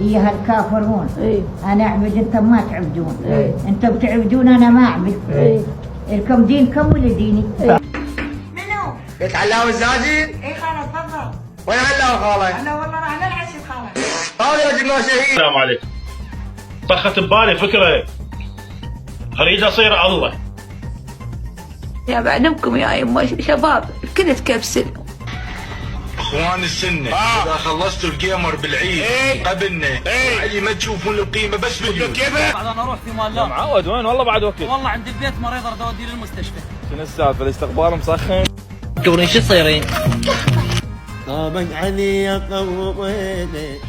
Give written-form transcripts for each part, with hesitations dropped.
ايها الكافرون. انا اعبد انتم ما تعبدون. انتم بتعبدون انا ما اعبد. لكم دينكم ولا ديني. منو؟ بيت علاوي الزاجي؟ اي خالة تفضل. وين علاوي خالي؟ هلا والله راح نلعب خالة. هذا يا جماعه شهيد. السلام عليكم. طخت ببالي فكره اريد اصير الله. يا بعلمكم يا يما شباب كل تكبسل. اخوان السنه اذا خلصتوا الجيمر بالعيد قبلنا علي ما تشوفون القيمه بس باليوم. بعد انا اروح في مال الله. معود وين والله بعد وقت. والله عند البيت مريض اريد اوديه للمستشفى. شنو السالفه الاستقبال مسخن؟ قبرين شو تصيرين؟ طابق علي قويني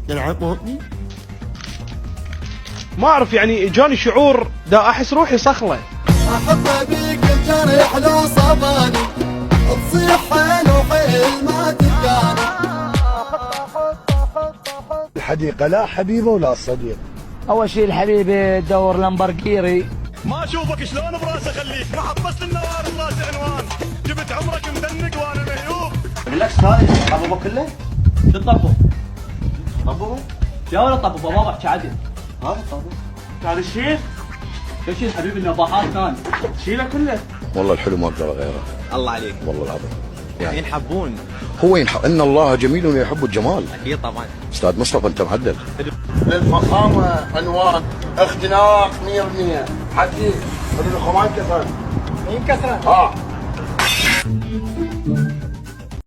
تلعبوني. ما اعرف يعني جاني شعور دا احس روحي صخله. احب بيك الجرح لو صاباني تصيح حيل وحيل ما تلقاني. الحديقه لا حبيبه ولا صديق. اول شيء الحبيبي تدور لامبرجيري. ما اشوفك شلون براسي اخليك، ما حطست النوار براسي عنوان، جبت عمرك مدنق وانا مهيوب. بالعكس هاي طببه كله؟ شو طبوا؟ طببه؟ يا ولا طبوا بابا احكي عدل. هذا طببه. كان الشيخ؟ ايش الحبيب النباحات كان؟ شيله كله. والله الحلو ما اقدر غيره. الله عليك. والله العظيم. يعني ينحبون. هو ان الله جميل يحب الجمال. اكيد طبعا. استاذ مصطفى انت معدل. للفخامه عنوان اختناق 100%. حديث الخمان كسر. مين كسر؟